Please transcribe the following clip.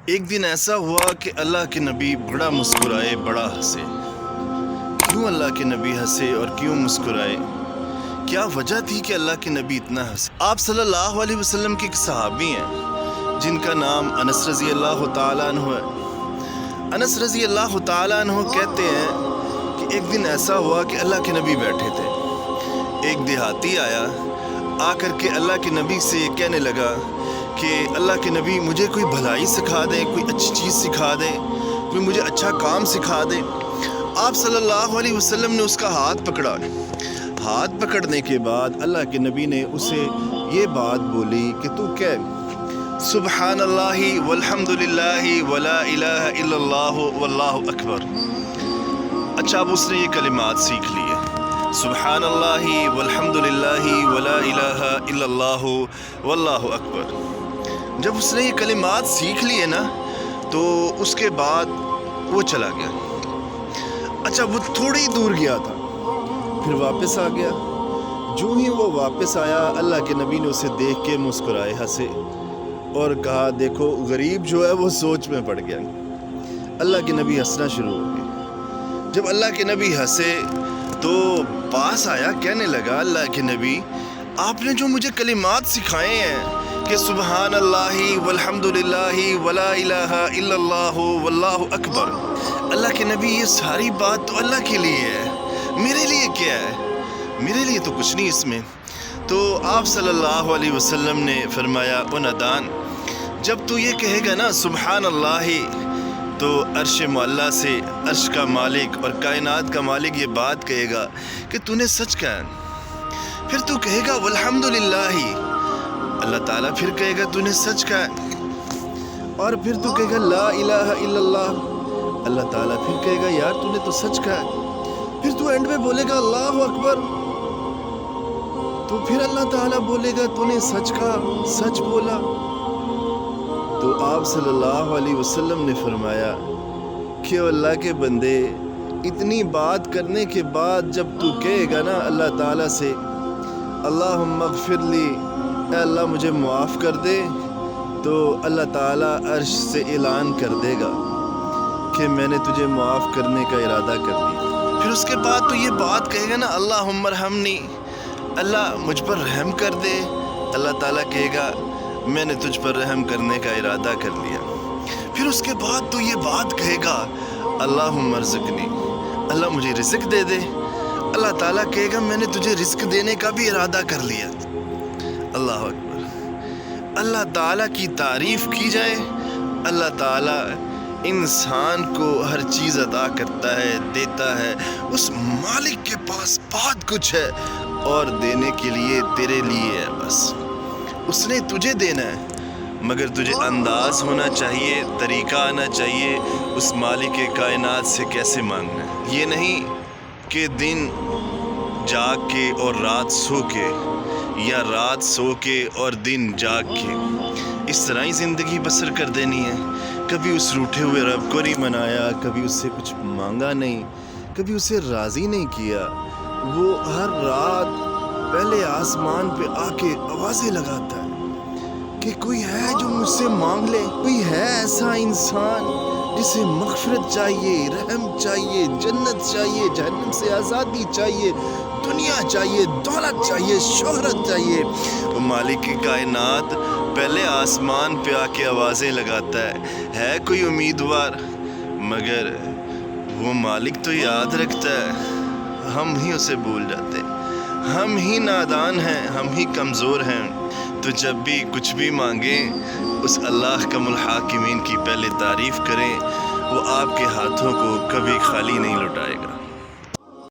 ایک دن ایسا ہوا کہ اللہ کے نبی بڑا مسکرائے، بڑا ہنسے۔ کیوں اللہ کے نبی ہنسے اور کیوں مسکرائے؟ کیا وجہ تھی کہ اللہ کے نبی اتنا ہنسے؟ آپ صلی اللہ علیہ وسلم کے ایک صحابی ہیں جن کا نام انس رضی اللہ تعالیٰ عنہ ہے۔ انس رضی اللہ تعالیٰ عنہ کہتے ہیں کہ ایک دن ایسا ہوا کہ اللہ کے نبی بیٹھے تھے۔ ایک دیہاتی آیا، آ کر کے اللہ کے نبی سے کہنے لگا کہ اللہ کے نبی مجھے کوئی بھلائی سکھا دیں، کوئی اچھی چیز سکھا دیں، کوئی مجھے اچھا کام سکھا دیں۔ آپ صلی اللہ علیہ وسلم نے اس کا ہاتھ پکڑا۔ ہاتھ پکڑنے کے بعد اللہ کے نبی نے اسے یہ بات بولی کہ تو کہہ سبحان اللہ والحمد للہ ولا الہ الا اللہ واللہ اکبر۔ اچھا، اب اس نے یہ کلمات سیکھ لیے، سبحان اللہ والحمد للہ ولا الہ الا اللہ واللہ اکبر۔ جب اس نے یہ کلمات سیکھ لیے نا تو اس کے بعد وہ چلا گیا۔ اچھا، وہ تھوڑی دور گیا تھا، پھر واپس آ گیا۔ جو ہی وہ واپس آیا، اللہ کے نبی نے اسے دیکھ کے مسکرائے، ہنسے اور کہا دیکھو غریب جو ہے وہ سوچ میں پڑ گیا۔ اللہ کے نبی ہنسنا شروع ہو گئے۔ جب اللہ کے نبی ہنسے تو پاس آیا، کہنے لگا اللہ کے نبی آپ نے جو مجھے کلمات سکھائے ہیں کہ سبحان اللہ والحمد للہ ولا الہ الا اللہ واللہ اکبر، اللہ کے نبی یہ ساری بات تو اللہ کے لیے ہے، میرے لیے کیا ہے؟ میرے لیے تو کچھ نہیں اس میں۔ تو آپ صلی اللہ علیہ وسلم نے فرمایا او نادان، جب تو یہ کہے گا نا سبحان اللہ تو عرش معلیٰ سے عرش کا مالک اور کائنات کا مالک یہ بات کہے گا کہ تو نے سچ کہا۔ پھر تو کہے گا والحمد للہ، اللہ تعالیٰ پھر کہے گا تو نے سچ کہا۔ اور پھر تو کہے گا لا الہ الا اللہ، اللہ تعالیٰ پھر کہے گا یار تو نے تو سچ کہا۔ پھر تو اینڈ میں بولے گا اللہ اکبر، تو پھر اللہ تعالیٰ بولے گا تو نے سچ کہا، سچ بولا۔ تو آپ صلی اللہ علیہ وسلم نے فرمایا کہ اللہ کے بندے اتنی بات کرنے کے بعد جب تو کہے گا نا اللہ تعالیٰ سے اللہم اغفر لی، اے اللہ مجھے معاف کر دے، تو اللہ تعالیٰ عرش سے اعلان کر دے گا کہ میں نے تجھے معاف کرنے کا ارادہ کر دیا۔ پھر اس کے بعد تو یہ بات کہے گا نا اللہم ارحمنی، اللہ مجھ پر رحم کر دے، اللہ تعالیٰ کہے گا میں نے تجھ پر رحم کرنے کا ارادہ کر لیا۔ پھر اس کے بعد تو یہ بات کہے گا اللہم ارزقنی، اللہ مجھے رزق دے دے، اللہ تعالیٰ کہے گا میں نے تجھے رزق دینے کا بھی ارادہ کر لیا۔ اللہ اکبر، اللہ تعالیٰ کی تعریف کی جائے۔ اللہ تعالیٰ انسان کو ہر چیز عطا کرتا ہے، دیتا ہے، اس مالک کے پاس بہت کچھ ہے اور دینے کے لیے تیرے لیے ہے، بس اس نے تجھے دینا ہے، مگر تجھے انداز ہونا چاہیے، طریقہ آنا چاہیے اس مالک کائنات سے کیسے مانگنا ہے۔ یہ نہیں کہ دن جاگ کے اور رات سو کے، یا رات سو کے اور دن جاگ کے، اس طرح ہی زندگی بسر کر دینی ہے۔ کبھی اس روٹھے ہوئے رب کو نہیں منایا، کبھی اس سے کچھ مانگا نہیں، کبھی اسے راضی نہیں کیا۔ وہ ہر رات پہلے آسمان پہ آ کے آوازیں لگاتا ہے کہ کوئی ہے جو مجھ سے مانگ لے، کوئی ہے ایسا انسان جسے مغفرت چاہیے، رحم چاہیے، جنت چاہیے، جہنم سے آزادی چاہیے، دنیا چاہیے، دولت چاہیے، شہرت چاہیے۔ وہ مالک کائنات پہلے آسمان پہ آ کے آوازیں لگاتا ہے کوئی امیدوار، مگر وہ مالک تو یاد رکھتا ہے، ہم ہی اسے بھول جاتے ہیں، ہم ہی نادان ہیں، ہم ہی کمزور ہیں۔ تو جب بھی کچھ بھی مانگیں اس اللہ کم الحاکمین کی پہلے تعریف کریں، وہ آپ کے ہاتھوں کو کبھی خالی نہیں لوٹائے گا۔